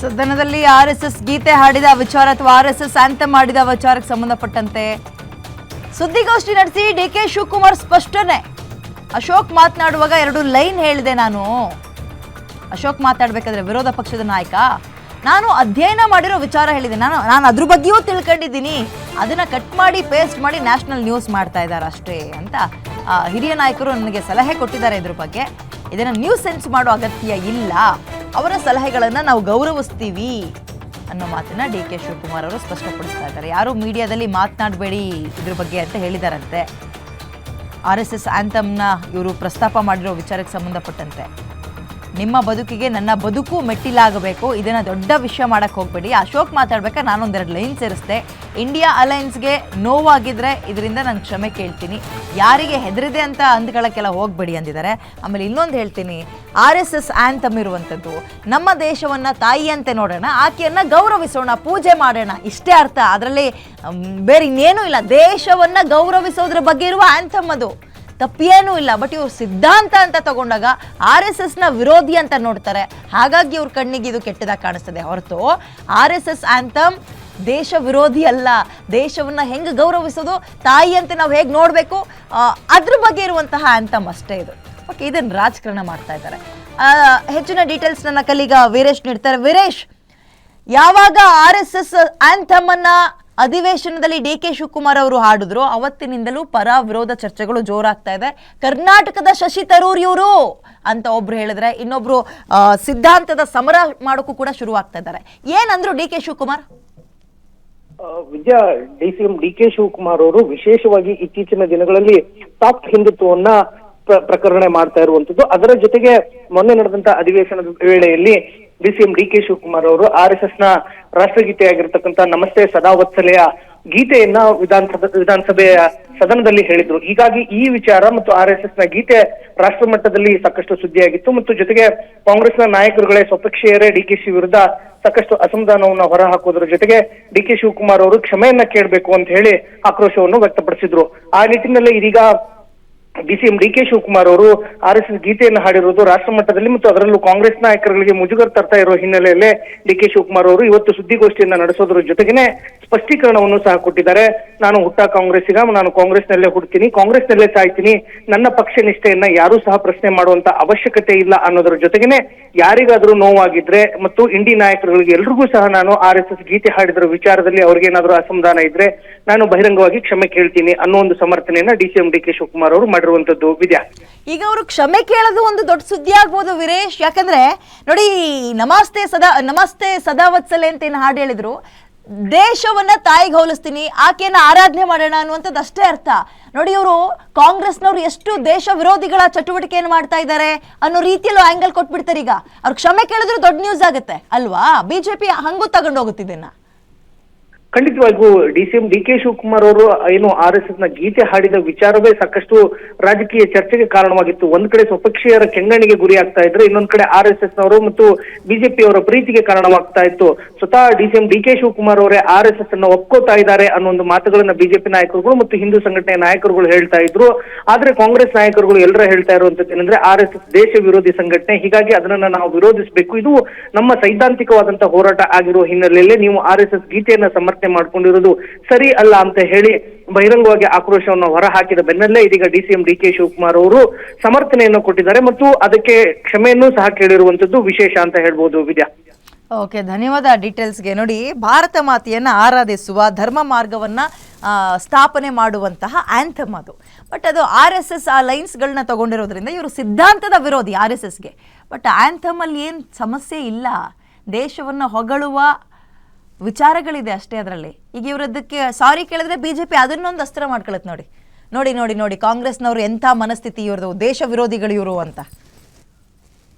ಸದನದಲ್ಲಿ RSS ಗೀತೆ ಹಾಡಿದ ವಿಚಾರ ಅಥವಾ RSS ಆಂಥಮ್ ಮಾಡಿದ ವಿಚಾರಕ್ಕೆ ಸಂಬಂಧಪಟ್ಟಂತೆ ಸುದ್ದಿಗೋಷ್ಠಿ ನಡೆಸಿ DK ಶಿವಕುಮಾರ್ ಸ್ಪಷ್ಟನೆ. ಅಶೋಕ್ ಮಾತನಾಡುವಾಗ ಎರಡು ಲೈನ್ ಹೇಳಿದೆ ನಾನು. ಅಶೋಕ್ ಮಾತಾಡಬೇಕಾದ್ರೆ ವಿರೋಧ ಪಕ್ಷದ ನಾಯಕ ನಾನು ಅಧ್ಯಯನ ಮಾಡಿರೋ ವಿಚಾರ ಹೇಳಿದೆ, ನಾನು ಅದ್ರ ಬಗ್ಗೆಯೂ ತಿಳ್ಕೊಂಡಿದ್ದೀನಿ, ಅದನ್ನ ಕಟ್ ಮಾಡಿ ಪೇಸ್ಟ್ ಮಾಡಿ ನ್ಯಾಷನಲ್ ನ್ಯೂಸ್ ಮಾಡ್ತಾ ಇದ್ದಾರೆ ಅಷ್ಟೇ ಅಂತ ಹಿರಿಯ ನಾಯಕರು ನನಗೆ ಸಲಹೆ ಕೊಟ್ಟಿದ್ದಾರೆ. ಇದ್ರ ಬಗ್ಗೆ ಇದನ್ನ ನ್ಯೂಸ್ ಸೆನ್ಸ್ ಮಾಡೋ ಅಗತ್ಯ ಇಲ್ಲ, ಅವರ ಸಲಹೆಗಳನ್ನು ನಾವು ಗೌರವಿಸ್ತೀವಿ ಅನ್ನೋ ಮಾತನ್ನ DK ಶಿವಕುಮಾರ್ ಅವರು ಸ್ಪಷ್ಟಪಡಿಸ್ತಾ ಇದ್ದಾರೆ. ಯಾರು ಮೀಡಿಯಾದಲ್ಲಿ ಮಾತನಾಡಬೇಡಿ ಇದ್ರ ಬಗ್ಗೆ ಅಂತ ಹೇಳಿದಾರಂತೆ. RSS ಆಂಥಮ್ನ ಇವರು ಪ್ರಸ್ತಾಪ ಮಾಡಿರೋ ವಿಚಾರಕ್ಕೆ ಸಂಬಂಧಪಟ್ಟಂತೆ ನಿಮ್ಮ ಬದುಕಿಗೆ ನನ್ನ ಬದುಕು ಮೆಟ್ಟಿಲಾಗಬೇಕು, ಇದನ್ನ ದೊಡ್ಡ ವಿಷಯ ಮಾಡಕ್ಕೆ ಹೋಗಬೇಡಿ. ಅಶೋಕ್ ಮಾತಾಡ್ಬೇಕಾದ್ರೆ ನಾನೊಂದೆರಡು ಲೈನ್ ಸೇರಿಸ್ದೆ. ಇಂಡಿಯಾ ಅಲಯನ್ಸ್ಗೆ ನೋವಾಗಿದ್ರೆ ಇದರಿಂದ ನಾನು ಕ್ಷಮೆ ಕೇಳ್ತೀನಿ, ಯಾರಿಗೆ ಹೆದರಿದೆ ಅಂತ ಅಂದ್ಕೊಳ್ಳೋಕ್ಕೆಲ್ಲ ಹೋಗಬೇಡಿ ಅಂದಿದ್ದಾರೆ. ಆಮೇಲೆ ಇನ್ನೊಂದು ಹೇಳ್ತೀನಿ, RSS ಆಂಥಮ್ ಇರುವಂಥದ್ದು ನಮ್ಮ ದೇಶವನ್ನು ತಾಯಿಯಂತೆ ನೋಡೋಣ, ಆಕೆಯನ್ನು ಗೌರವಿಸೋಣ, ಪೂಜೆ ಮಾಡೋಣ, ಇಷ್ಟೇ ಅರ್ಥ. ಅದರಲ್ಲಿ ಬೇರೆ ಇನ್ನೇನೂ ಇಲ್ಲ. ದೇಶವನ್ನು ಗೌರವಿಸೋದ್ರ ಬಗ್ಗೆ ಇರುವ ಆಂಥಮ್ ಅದು, ತಪ್ಪೇನೂ ಇಲ್ಲ. ಬಟ್ ಇವ್ರು ಸಿದ್ಧಾಂತ ಅಂತ ತಗೊಂಡಾಗ RSSನ ವಿರೋಧಿ ಅಂತ ನೋಡ್ತಾರೆ. ಹಾಗಾಗಿ ಇವ್ರ ಕಣ್ಣಿಗೆ ಇದು ಕೆಟ್ಟದಾಗಿ ಕಾಣಿಸ್ತದೆ ಹೊರತು RSS ಆಂಥಮ್ ದೇಶ ವಿರೋಧಿ ಅಲ್ಲ. ದೇಶವನ್ನು ಹೆಂಗೆ ಗೌರವಿಸೋದು, ತಾಯಿಯಂತೆ ನಾವು ಹೇಗೆ ನೋಡಬೇಕು ಅದ್ರ ಬಗ್ಗೆ ಇರುವಂತಹ ಆಂಥಮ್ ಅಷ್ಟೇ ಇದು. ಓಕೆ, ಇದನ್ನು ರಾಜಕಾರಣ ಮಾಡ್ತಾ ಇದ್ದಾರೆ. ಹೆಚ್ಚಿನ ಡೀಟೇಲ್ಸ್ ನನ್ನ ಕಲೀಗ ವೀರೇಶ್ ನೀಡ್ತಾರೆ. ವೀರೇಶ್, ಯಾವಾಗ RSS ಆಂಥಮ್ ಅನ್ನ ಅಧಿವೇಶನದಲ್ಲಿ DK ಶಿವಕುಮಾರ್ ಅವರು ಹಾಡಿದ್ರು ಅವತ್ತಿನಿಂದಲೂ ಪರ ವಿರೋಧ ಚರ್ಚೆಗಳು ಜೋರಾಗ್ತಾ ಇದೆ. ಕರ್ನಾಟಕದ ಶಶಿ ತರೂರ್ ಇವರು ಅಂತ ಒಬ್ರು ಹೇಳಿದ್ರೆ, ಇನ್ನೊಬ್ರು ಸಿದ್ಧಾಂತದ ಸಮರ ಮಾಡೋಕ್ಕೂ ಕೂಡ ಶುರು ಆಗ್ತಾ ಇದ್ದಾರೆ. ಏನಂದ್ರು DK ಶಿವಕುಮಾರ್? ವಿದ್ಯಾ, DCM DK ಶಿವಕುಮಾರ್ ಅವರು ವಿಶೇಷವಾಗಿ ಇತ್ತೀಚಿನ ದಿನಗಳಲ್ಲಿ ಸಾಫ್ಟ್ ಹಿಂದುತ್ವವನ್ನ ಪ್ರಕರಣ ಮಾಡ್ತಾ ಇರುವಂತದ್ದು. ಅದರ ಜೊತೆಗೆ ಮೊನ್ನೆ ನಡೆದಂತ ಅಧಿವೇಶನದ ವೇಳೆಯಲ್ಲಿ DCM DK ಶಿವಕುಮಾರ್ ಅವರು RSSನ ರಾಷ್ಟ್ರಗೀತೆಯಾಗಿರ್ತಕ್ಕಂಥ ನಮಸ್ತೆ ಸದಾವತ್ಸಲೆಯ ಗೀತೆಯನ್ನ ವಿಧಾನಸಭೆಯ ಸದನದಲ್ಲಿ ಹೇಳಿದ್ರು. ಹೀಗಾಗಿ ಈ ವಿಚಾರ ಮತ್ತು RSSನ ಗೀತೆ ರಾಷ್ಟ್ರ ಮಟ್ಟದಲ್ಲಿ ಸಾಕಷ್ಟು ಸುದ್ದಿಯಾಗಿತ್ತು. ಮತ್ತು ಜೊತೆಗೆ ಕಾಂಗ್ರೆಸ್ನ ನಾಯಕರುಗಳೇ ಸ್ವಪಕ್ಷೀಯರೇ DKಶಿ ವಿರುದ್ಧ ಸಾಕಷ್ಟು ಅಸಮಾಧಾನವನ್ನು ಹೊರಹಾಕೋದ್ರ ಜೊತೆಗೆ DK ಶಿವಕುಮಾರ್ ಅವರು ಕ್ಷಮೆಯನ್ನ ಕೇಳಬೇಕು ಅಂತ ಹೇಳಿ ಆಕ್ರೋಶವನ್ನು ವ್ಯಕ್ತಪಡಿಸಿದ್ರು. ಆ ನಿಟ್ಟಿನಲ್ಲಿ ಇದೀಗ DCM DK ಶಿವಕುಮಾರ್ ಅವರು RSS ಗೀತೆಯನ್ನು ಹಾಡಿರೋದು ರಾಷ್ಟ್ರ ಮಟ್ಟದಲ್ಲಿ ಮತ್ತು ಅದರಲ್ಲೂ ಕಾಂಗ್ರೆಸ್ ನಾಯಕರುಗಳಿಗೆ ಮುಜುಗರ ತರ್ತಾ ಇರೋ ಹಿನ್ನೆಲೆಯಲ್ಲೇ DK ಶಿವಕುಮಾರ್ ಅವರು ಇವತ್ತು ಸುದ್ದಿಗೋಷ್ಠಿಯನ್ನ ನಡೆಸೋದ್ರ ಜೊತೆಗೇನೆ ಸ್ಪಷ್ಟೀಕರಣವನ್ನು ಸಹ ಕೊಟ್ಟಿದ್ದಾರೆ. ನಾನು ಕಾಂಗ್ರೆಸ್ಸಿಗ, ನಾನು ಕಾಂಗ್ರೆಸ್ನಲ್ಲೇ ಹುಡ್ತೀನಿ, ಕಾಂಗ್ರೆಸ್ನಲ್ಲೇ ಸಾಯ್ತೀನಿ, ನನ್ನ ಪಕ್ಷ ನಿಷ್ಠೆಯನ್ನ ಯಾರೂ ಸಹ ಪ್ರಶ್ನೆ ಮಾಡುವಂತ ಅವಶ್ಯಕತೆ ಇಲ್ಲ ಅನ್ನೋದ್ರ ಜೊತೆಗೇನೆ ಯಾರಿಗಾದ್ರೂ ನೋವಾಗಿದ್ರೆ ಮತ್ತು ಇಂಡಿ ನಾಯಕರುಗಳಿಗೆ ಎಲ್ರಿಗೂ ಸಹ ನಾನು RSS ಗೀತೆ ಹಾಡಿದ್ರ ವಿಚಾರದಲ್ಲಿ ಅವ್ರಿಗೇನಾದ್ರೂ ಅಸಮಾಧಾನ ಇದ್ರೆ ನಾನು ಬಹಿರಂಗವಾಗಿ ಕ್ಷಮೆ ಕೇಳ್ತೀನಿ ಅನ್ನೋ ಒಂದು ಸಮರ್ಥನೆಯನ್ನ DCM DK ಶಿವಕುಮಾರ್ ಅವರು ಮಾಡಿರುವಂತದ್ದು. ವಿದ್ಯಾ, ಈಗ ಅವರು ಕ್ಷಮೆ ಕೇಳೋದು ಒಂದು ದೊಡ್ಡ ಸುದ್ದಿ ಆಗ್ಬೋದು ವೀರೇಶ್. ಯಾಕಂದ್ರೆ ನೋಡಿ, ನಮಸ್ತೆ ಸದಾವತ್ಸಲೆ ಅಂತ ಏನು ಹಾಡು ಹೇಳಿದ್ರು, ದೇಶವನ್ನ ತಾಯಿಗೆ ಹೋಲಿಸ್ತೀನಿ, ಆಕೆಯನ್ನ ಆರಾಧನೆ ಮಾಡೋಣ ಅನ್ನುವಂಥದ್ದು ಅಷ್ಟೇ ಅರ್ಥ. ನೋಡಿ, ಇವರು ಕಾಂಗ್ರೆಸ್ನವ್ರು ಎಷ್ಟು ದೇಶ ವಿರೋಧಿಗಳ ಚಟುವಟಿಕೆಯನ್ನು ಮಾಡ್ತಾ ಇದ್ದಾರೆ ಅನ್ನೋ ರೀತಿಯಲ್ಲೂ ಆಂಗಲ್ ಕೊಟ್ಬಿಡ್ತಾರೆ. ಈಗ ಅವ್ರು ಕ್ಷಮೆ ಕೇಳಿದ್ರು ದೊಡ್ಡ ನ್ಯೂಸ್ ಆಗುತ್ತೆ ಅಲ್ವಾ? BJP ಹಂಗೂ ತಗೊಂಡು ಹೋಗುತ್ತೆ ಇದನ್ನ. ಖಂಡಿತವಾಗಿಗೂ DCM DK ಶಿವಕುಮಾರ್ ಅವರು ಏನು RSSನ ಗೀತೆ ಹಾಡಿದ ವಿಚಾರವೇ ಸಾಕಷ್ಟು ರಾಜಕೀಯ ಚರ್ಚೆಗೆ ಕಾರಣವಾಗಿತ್ತು. ಒಂದ್ ಕಡೆ ಸ್ವಪಕ್ಷೀಯರ ಕೆಂಗಣ್ಣಿಗೆ ಗುರಿ ಆಗ್ತಾ ಇದ್ರೆ, ಇನ್ನೊಂದ್ ಕಡೆ RSSನವರು ಮತ್ತು BJP ಅವರ ಪ್ರೀತಿಗೆ ಕಾರಣವಾಗ್ತಾ ಇತ್ತು. ಸ್ವತಃ DCM DK ಶಿವಕುಮಾರ್ ಅವರೇ RSS ಅನ್ನ ಒಪ್ಕೋತಾ ಇದ್ದಾರೆ ಅನ್ನೋ ಒಂದು ಮಾತುಗಳನ್ನ BJP ನಾಯಕರುಗಳು ಮತ್ತು ಹಿಂದೂ ಸಂಘಟನೆಯ ನಾಯಕರುಗಳು ಹೇಳ್ತಾ ಇದ್ರು. ಆದ್ರೆ ಕಾಂಗ್ರೆಸ್ ನಾಯಕರುಗಳು ಎಲ್ಲರ ಹೇಳ್ತಾ ಇರುವಂತದ್ದು ಏನಂದ್ರೆ, RSS ದೇಶ ವಿರೋಧಿ ಸಂಘಟನೆ, ಹೀಗಾಗಿ ಅದನ್ನ ನಾವು ವಿರೋಧಿಸಬೇಕು, ಇದು ನಮ್ಮ ಸೈದ್ಧಾಂತಿಕವಾದಂತಹ ಹೋರಾಟ ಆಗಿರೋ ಹಿನ್ನೆಲೆಯಲ್ಲಿ ನೀವು RSS ಗೀತೆಯನ್ನ ಸಮರ್ಥನೆ ಮಾಡ್ಕೊಂಡಿರೋದು ಸರಿ ಅಲ್ಲ ಅಂತ ಹೇಳಿ ಬಹಿರಂಗವಾಗಿ ಆಕ್ರೋಶವನ್ನು ಹೊರಹಾಕಿದ ಬೆನ್ನಲ್ಲೇ ಇದೀಗ DCM DK ಶಿವಕುಮಾರ್ ಅವರು ಸಮರ್ಥನೆಯನ್ನು ಕೊಟ್ಟಿದ್ದಾರೆ ಮತ್ತು ಅದಕ್ಕೆ ಕ್ಷಮೆಯನ್ನು ಸಹ ಕೇಳಿರುವಂತದ್ದು ವಿಶೇಷ ಅಂತ ಹೇಳ್ಬೋದು. ವಿದ್ಯಾ, ಓಕೆ, ಧನ್ಯವಾದ ಡೀಟೇಲ್ಸ್ಗೆ. ನೋಡಿ, ಭಾರತ ಮಾತೆಯನ್ನು ಆರಾಧಿಸುವ ಧರ್ಮ ಮಾರ್ಗವನ್ನ ಸ್ಥಾಪನೆ ಮಾಡುವಂತಹ ಆಂಥಮ್ ಅದು. ಬಟ್ ಅದು RSS ಆ ಲೈನ್ಸ್ಗಳನ್ನ ತಗೊಂಡಿರೋದ್ರಿಂದ ಇವರು ಸಿದ್ಧಾಂತದ ವಿರೋಧಿ RSSಗೆ. ಬಟ್ ಆಂಥಮ್ ಅಲ್ಲಿ ಏನು ಸಮಸ್ಯೆ ಇಲ್ಲ, ದೇಶವನ್ನು ಹೊಗಳುವ ವಿಚಾರಗಳಿದೆ ಅಷ್ಟೇ ಅದರಲ್ಲಿ. ಈಗ ಇವರದಕ್ಕೆ ಸಾರಿ ಕೇಳಿದ್ರೆ BJP ಅದನ್ನೊಂದು ಅಸ್ತ್ರ ಮಾಡ್ಕೊಳತ್. ನೋಡಿ ನೋಡಿ ನೋಡಿ ನೋಡಿ ಕಾಂಗ್ರೆಸ್ನವ್ರು ಎಂಥ ಮನಸ್ಥಿತಿ ಇವ್ರದ್ದು, ದೇಶ ವಿರೋಧಿಗಳು ಇವರು ಅಂತ.